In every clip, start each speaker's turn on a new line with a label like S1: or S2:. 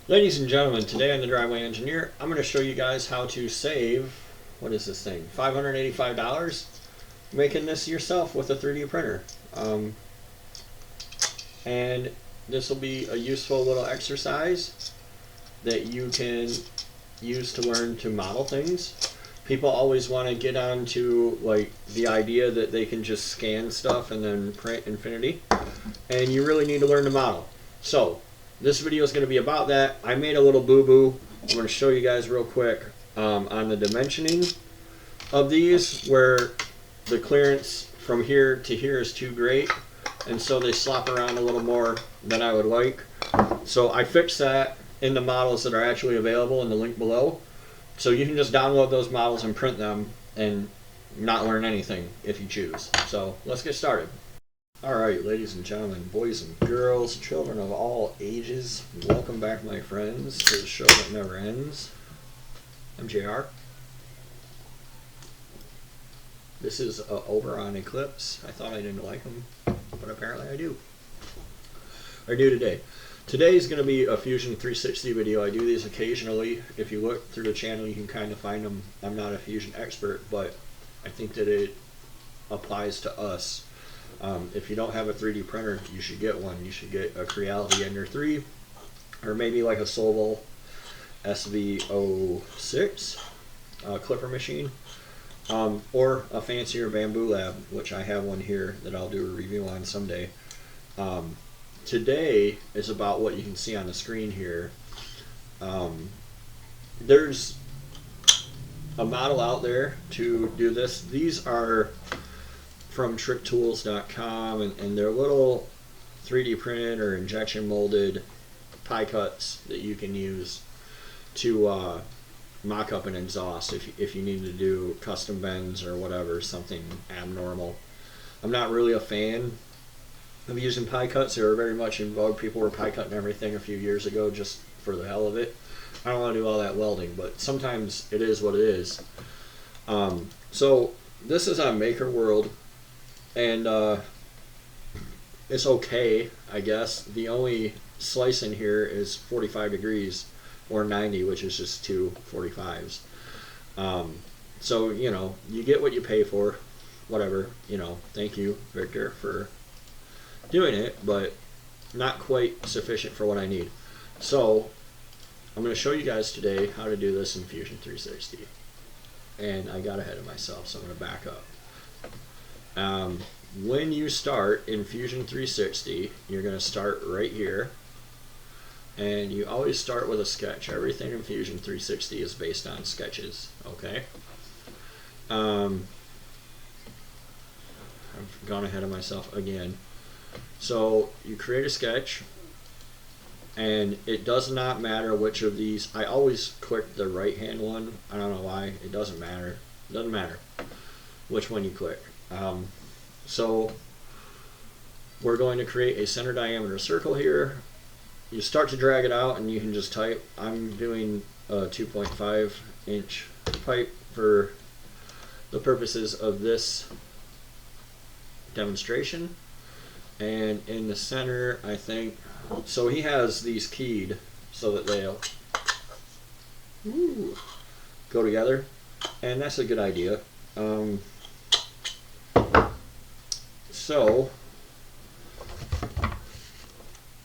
S1: Ladies and gentlemen, today on the Driveway Engineer, I'm going to show you guys how to save, what is this thing, $585 making this yourself with a 3D printer. And this will be a useful little exercise that you can use to learn to model things. People always want to get onto like the idea that they can just scan stuff and then print infinity, and you really need to learn to model. So this video is going to be about that. I made a little boo-boo. I'm going to show you guys real quick on the dimensioning of these, where the clearance from here to here is too great, and so they slop around a little more than I would like. So I fixed that in the models that are actually available in the link below. So you can just download those models and print them and not learn anything if you choose. So let's get started. Alright, ladies and gentlemen, boys and girls, children of all ages, welcome back, my friends, to the show that never ends. I'm JR. This is over on Eclipse. I thought I didn't like them, but apparently I do. I do today. Today is going to be a Fusion 360 video. I do these occasionally. If you look through the channel, you can kind of find them. I'm not a Fusion expert, but I think that it applies to us. If you don't have a 3D printer, you should get one. You should get a Creality Ender 3, or maybe like a Solval SV06 clipper machine, or a fancier Bambulab, which I have one here that I'll do a review on someday. Today is about what you can see on the screen here. There's a model out there to do this. These are from tricktools.com, and they're little 3D printed or injection molded pie cuts that you can use to mock up an exhaust if you need to do custom bends or whatever, something abnormal. I'm not really a fan of using pie cuts. They were very much in vogue. People were pie cutting everything a few years ago just for the hell of it. I don't want to do all that welding, but sometimes it is what it is. So this is on Maker World, and it's okay, I guess. The only slice in here is 45 degrees or 90, which is just two 45s. So, you know, you get what you pay for, whatever, you know. Thank you, Victor, for doing it, but not quite sufficient for what I need. So I'm going to show you guys today how to do this in Fusion 360. And I got ahead of myself, so I'm going to back up. When you start in Fusion 360, you're going to start right here, and you always start with a sketch. Everything in Fusion 360 is based on sketches, okay? I've gone ahead of myself again. So you create a sketch, and it does not matter which of these. I always click the right hand one. I don't know why. It doesn't matter. It doesn't matter which one you click. So we're going to create a center diameter circle here. You start to drag it out, and you can just type. I'm doing a 2.5 inch pipe for the purposes of this demonstration. And in the center, I think, so he has these keyed so that they'll go together, and that's a good idea. So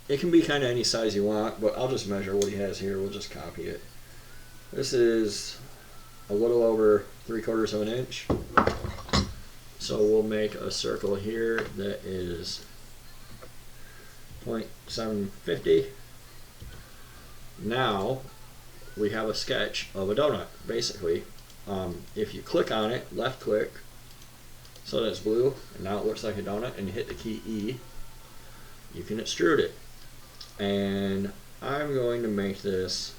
S1: it can be kind of any size you want, but I'll just measure what he has here. We'll just copy it. This is a little over 3/4 of an inch. So we'll make a circle here that is 0.750. Now we have a sketch of a donut, basically. If you click on it, left click, so that it's blue, and now it looks like a donut, and you hit the key E, you can extrude it. And I'm going to make this,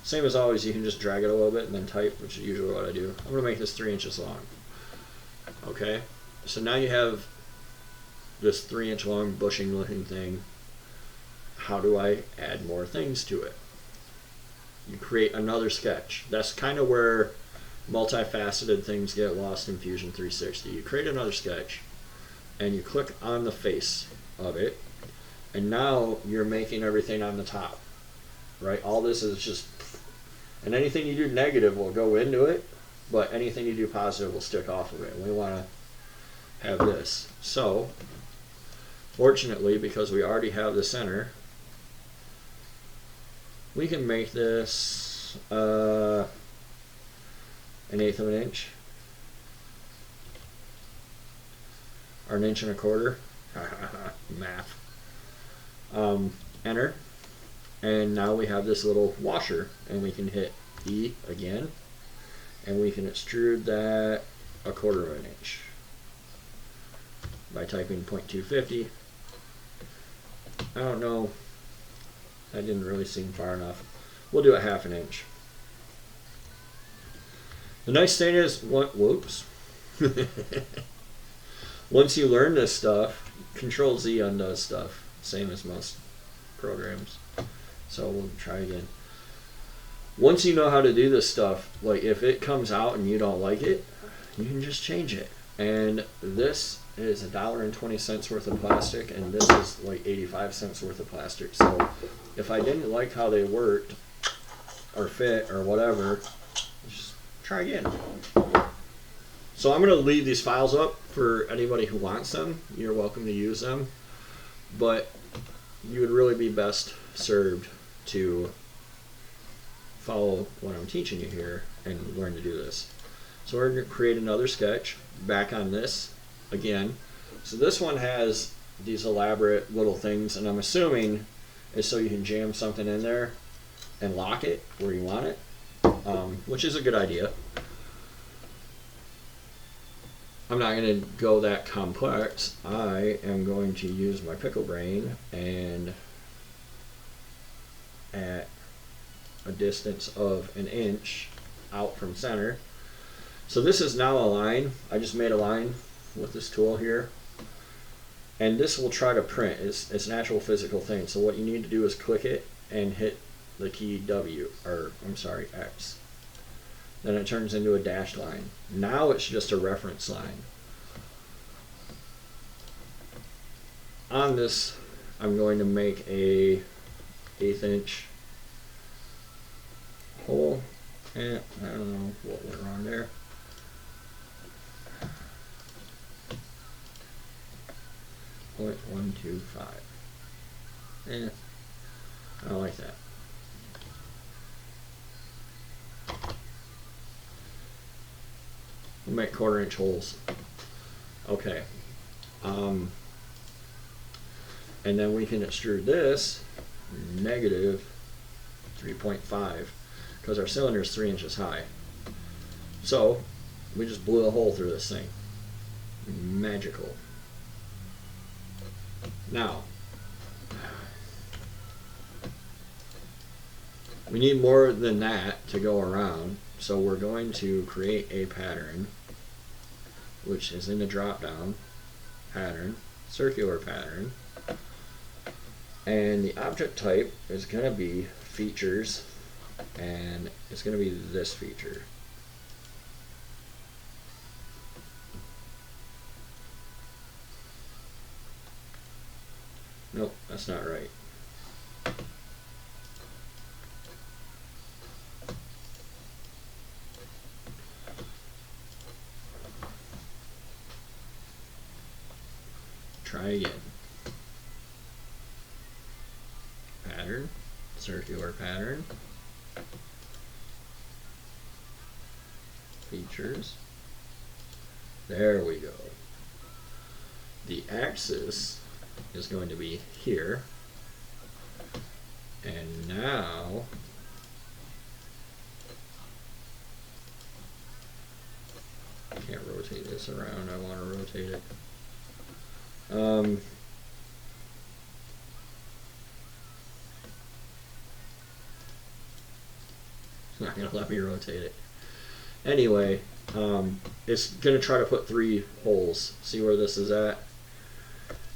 S1: same as always, you can just drag it a little bit and then type, which is usually what I do. I'm going to make this 3 inches long. Okay, so now you have this 3 inch long bushing looking thing. How do I add more things to it? You create another sketch. That's kind of where multifaceted things get lost in Fusion 360. You create another sketch, and you click on the face of it, and now you're making everything on the top. right? All this is just, and anything you do negative will go into it, but anything you do positive will stick off of it. We want to have this. So, fortunately, because we already have the center, we can make this 1/8 of an inch, or 1 1/4 inch. Math. Enter. And now we have this little washer, and we can hit E again, and we can extrude that 1/4 of an inch by typing 0.250. I don't know, that didn't really seem far enough. We'll do a 1/2 inch. The nice thing is, whoops. Once you learn this stuff, Control Z undoes stuff, same as most programs. So we'll try again. Once you know how to do this stuff, like if it comes out and you don't like it, you can just change it. And this is $1.20 worth of plastic, and this is like 85 cents worth of plastic. So if I didn't like how they worked or fit or whatever, just try again. So I'm going to leave these files up for anybody who wants them. You're welcome to use them, but you would really be best served to follow what I'm teaching you here and learn to do this. So we're going to create another sketch back on this again. So this one has these elaborate little things, and I'm assuming is so you can jam something in there and lock it where you want it, which is a good idea. I'm not going to go that complex. I am going to use my pickle brain, and at a distance of 1 inch out from center. So this is now a line. I just made a line with this tool here, and this will try to print. It's an actual physical thing. So what you need to do is click it and hit the key W, or I'm sorry, X. Then it turns into a dashed line. Now it's just a reference line. On this, I'm going to make a 1/8 inch hole, and I don't know what went wrong there. .125. I don't like that. We'll make 1/4 inch holes. Okay. And then we can extrude this -3.5 because our cylinder is 3 inches high. So we just blew a hole through this thing. Magical. Now, we need more than that to go around, so we're going to create a pattern, which is in the drop down, pattern, circular pattern, and the object type is going to be features, and it's going to be this feature. Nope, that's not right. Try again. Pattern, circular pattern, features. There we go. The axis is going to be here, and now I can't rotate this around. I want to rotate it. It's not going to let me rotate it. Anyway, it's going to try to put 3 holes. See where this is at?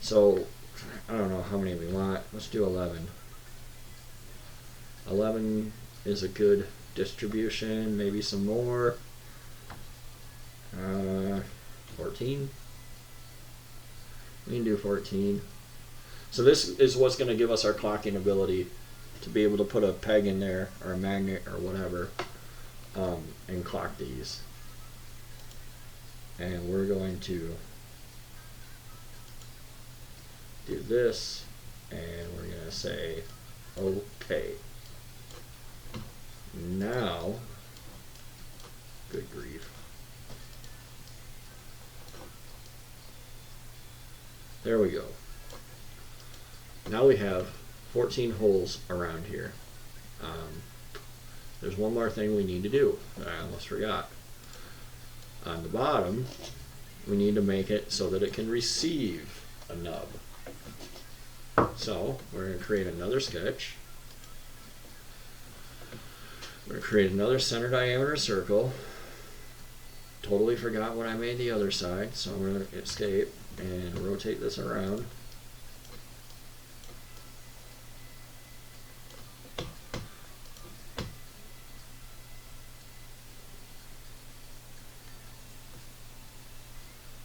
S1: So, I don't know how many we want. Let's do 11. 11 is a good distribution. Maybe some more. 14. We can do 14. So this is what's going to give us our clocking ability to be able to put a peg in there or a magnet or whatever, and clock these. And we're going to do this, and we're going to say OK. Now, good grief. There we go. Now we have 14 holes around here. There's one more thing we need to do that I almost forgot. On the bottom, we need to make it so that it can receive a nub. So we're going to create another sketch. We're going to create another center diameter circle. Totally forgot what I made the other side, so I'm going to escape and rotate this around.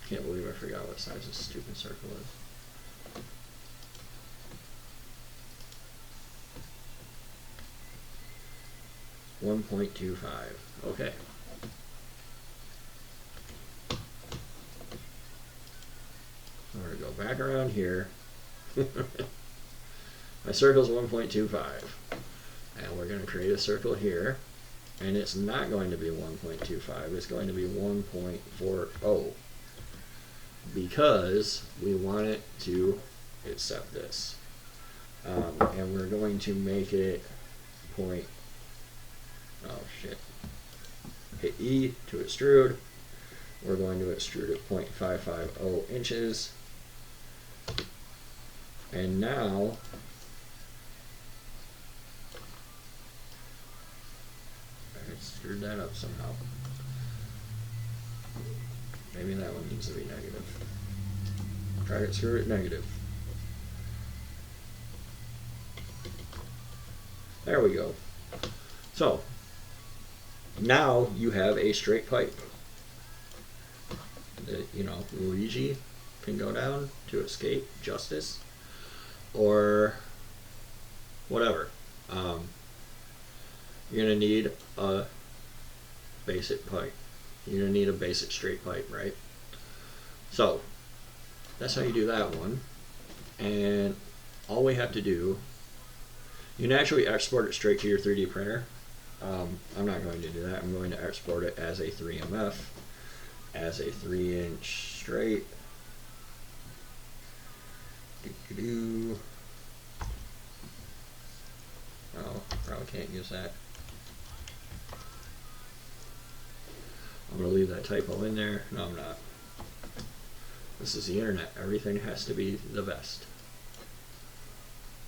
S1: Can't believe I forgot what size this stupid circle is. .25. Okay. So we're going to go back around here. My circle is 1.25. And we're going to create a circle here. And it's not going to be 1.25. It's going to be 1.40. Because we want it to accept this. And we're going to make it point. Oh shit. Hit E to extrude. We're going to extrude at 0.550 inches. And now I screwed that up somehow. Maybe that one needs to be negative. Try to screw it negative. There we go. So now you have a straight pipe that, you know, Luigi can go down to escape justice or whatever. You're going to need a basic pipe. You're going to need a basic straight pipe, right? So that's how you do that one. And all we have to do, you can actually export it straight to your 3D printer. I'm not going to do that. I'm going to export it as a 3MF, as a 3-inch straight. Oh, probably can't use that. I'm going to leave that typo in there. No, I'm not. This is the internet. Everything has to be the best.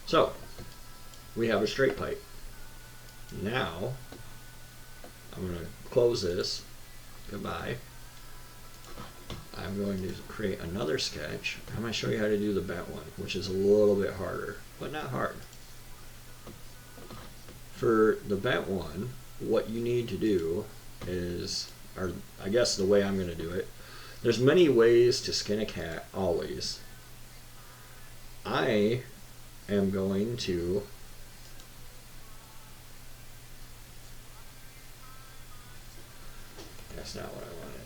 S1: So, we have a straight pipe. Now, I'm going to close this. Goodbye. I'm going to create another sketch. I'm going to show you how to do the bent one, which is a little bit harder, but not hard. For the bent one, what you need to do is, or I guess the way I'm going to do it, there's many ways to skin a cat, always. I am going to that's not what I wanted.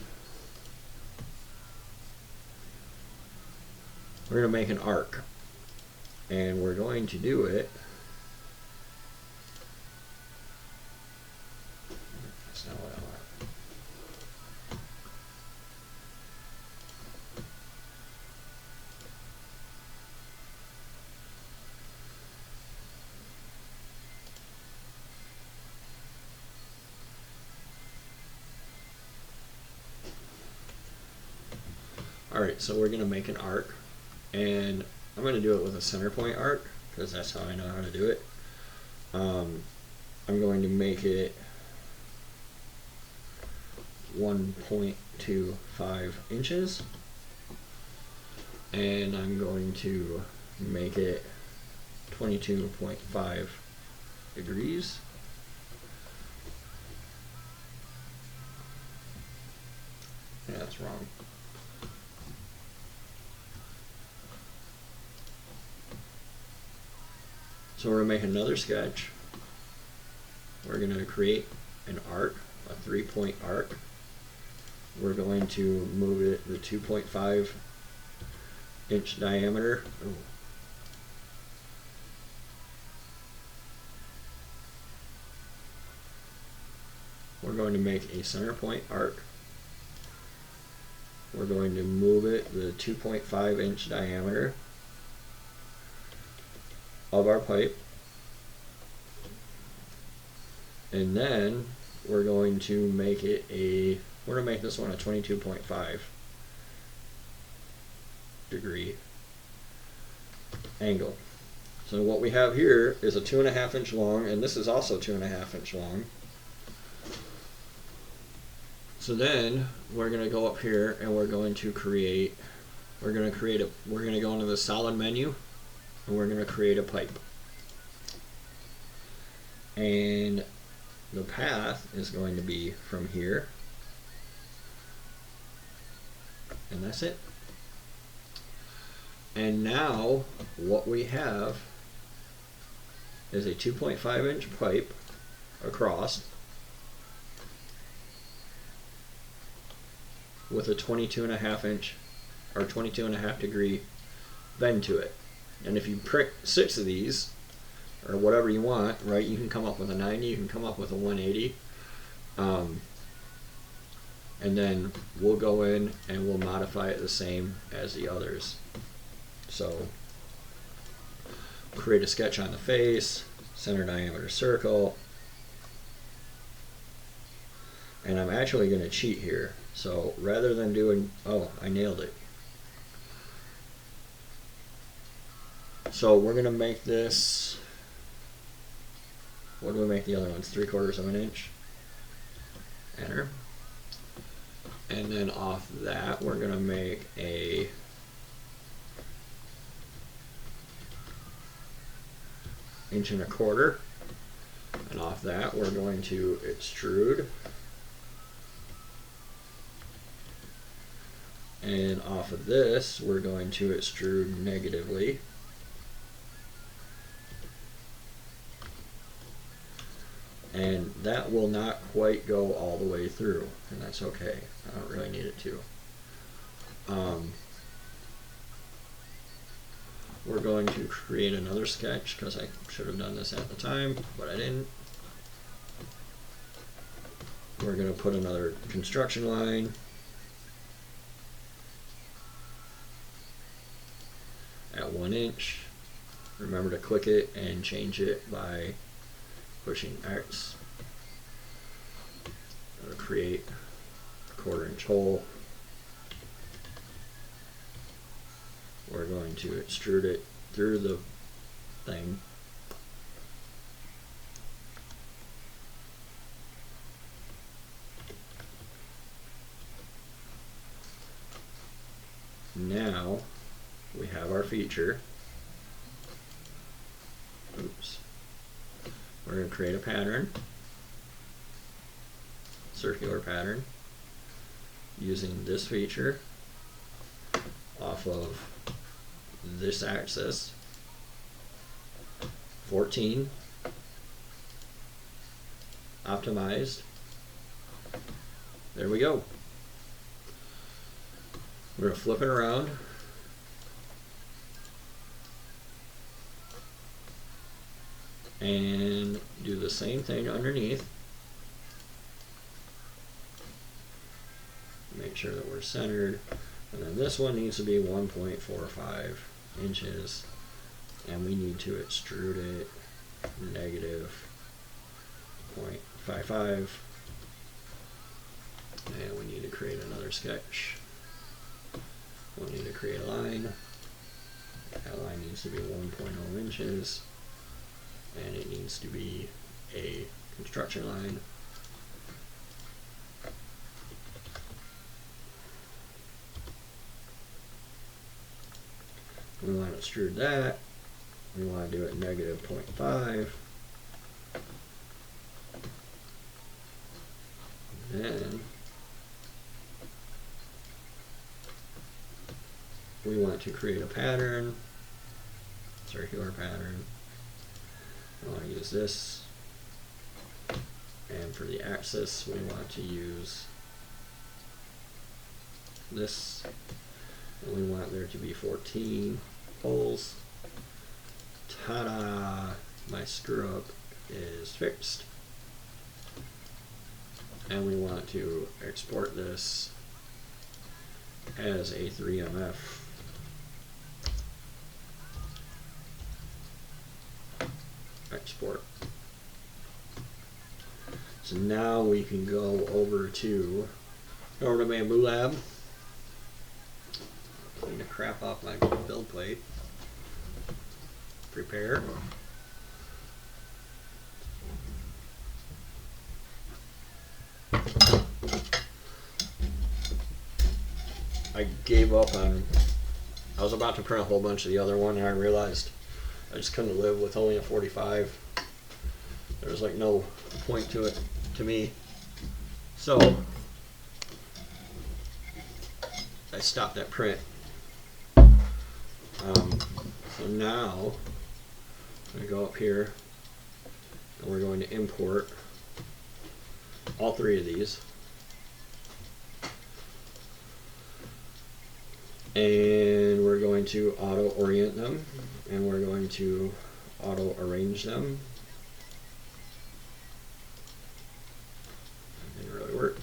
S1: We're going to make an arc, and we're going to do it. That's not what I want. Alright, so we're going to make an arc, and I'm going to do it with a center point arc, because that's how I know how to do it. I'm going to make it 1.25 inches, and I'm going to make it 22.5 degrees. Yeah, that's wrong. So we're going to make another sketch. We're going to create an arc, a 3-point arc. We're going to move it the 2.5 inch diameter. Ooh. We're going to make a center point arc. We're going to move it the 2.5 inch diameter of our pipe. And then we're going to make it we're going to make this one a 22.5 degree angle. So what we have here is a 2.5 inch long, and this is also 2.5 inch long. So then we're going to go up here and we're going to go into the solid menu, and we're going to create a pipe. And the path is going to be from here, and that's it. And now what we have is a 2.5 inch pipe across with a 22.5 inch or 22.5 degree bend to it. And if you prick 6 of these, or whatever you want, right, you can come up with a 90, you can come up with a 180. And then we'll go in and we'll modify it the same as the others. So create a sketch on the face, center diameter circle. And I'm actually going to cheat here. So rather than doing, oh, I nailed it. So we're going to make this, what do we make the other ones? 3/4 of an inch. Enter. And then off that, we're going to make a 1.25 inches. And off that, we're going to extrude. And off of this, we're going to extrude negatively. And that will not quite go all the way through, and that's okay. I don't really need it to. We're going to create another sketch because I should have done this at the time, but I didn't. We're going to put another construction line. At 1 inch. Remember to click it and change it by pushing X. It'll create a 1/4 inch hole. We're going to extrude it through the thing. Now we have our feature. Oops. We're going to create a pattern, circular pattern, using this feature off of this axis, 14, optimized. There we go. We're going to flip it around. And do the same thing underneath. Make sure that we're centered. And then this one needs to be 1.45 inches. And we need to extrude it negative 0.55. And we need to create another sketch. We'll need to create a line. That line needs to be 1.0 inches. And it needs to be a construction line. We want to extrude that. We want to do it negative 0.5. Then we want to create a pattern, circular pattern. I want to use this, and for the axis we want to use this, and we want there to be 14 holes. Ta-da! My screw up is fixed. And we want to export this as a 3MF. Export. So now we can go over to Bambulab. Clean the crap off my build plate. Prepare. I gave up on, I was about to print a whole bunch of the other one and I realized I just couldn't live with only a 45. There was like no point to it to me. So I stopped that print. So now I'm going to go up here and we're going to import all three of these. And we're going to auto orient them, and we're going to auto arrange them. That didn't really work.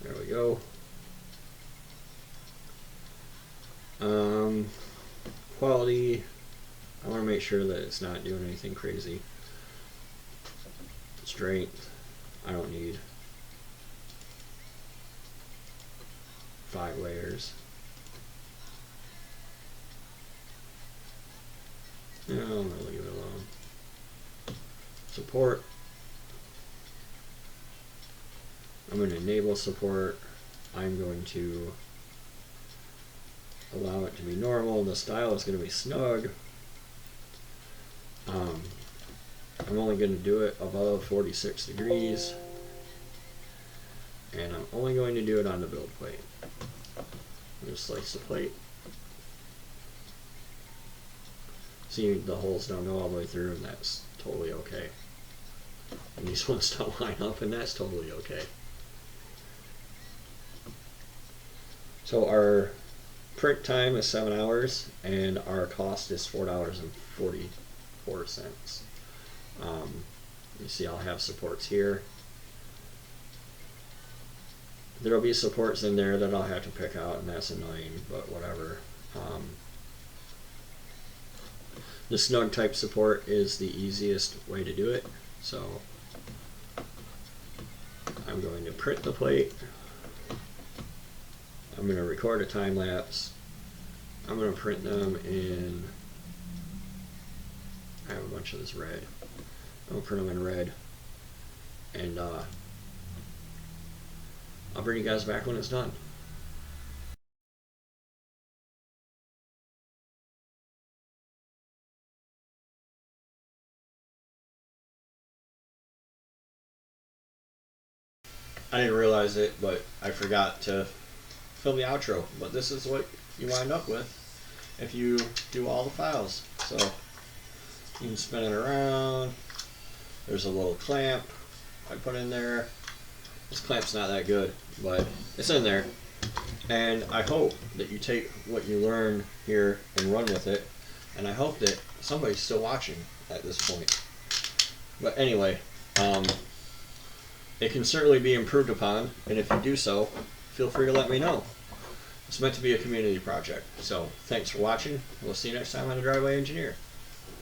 S1: There we go. Quality, I want to make sure that it's not doing anything crazy. Strength, I don't need 5 layers. No, I'm going to leave it alone. Support, I'm going to enable support. I'm going to allow it to be normal. The style is going to be snug. I'm only going to do it above 46 degrees. And I'm only going to do it on the build plate. I'm going to slice the plate. See, the holes don't go all the way through, and that's totally okay. And these ones don't line up, and that's totally okay. So our print time is 7 hours, and our cost is $4.44. You see, I'll have supports here. There'll be supports in there that I'll have to pick out, and that's annoying, but whatever. The snug type support is the easiest way to do it, so I'm going to print the plate. I'm going to record a time lapse. I'm going to print them in, I have a bunch of this red. I'm going to print them in red, and I'll bring you guys back when it's done. I didn't realize it, but I forgot to film the outro. But this is what you wind up with if you do all the files. So you can spin it around. There's a little clamp I put in there. This clamp's not that good, but it's in there. And I hope that you take what you learn here and run with it. And I hope that somebody's still watching at this point. But anyway, it can certainly be improved upon, and if you do so, feel free to let me know. It's meant to be a community project. So thanks for watching. We'll see you next time on The Driveway Engineer.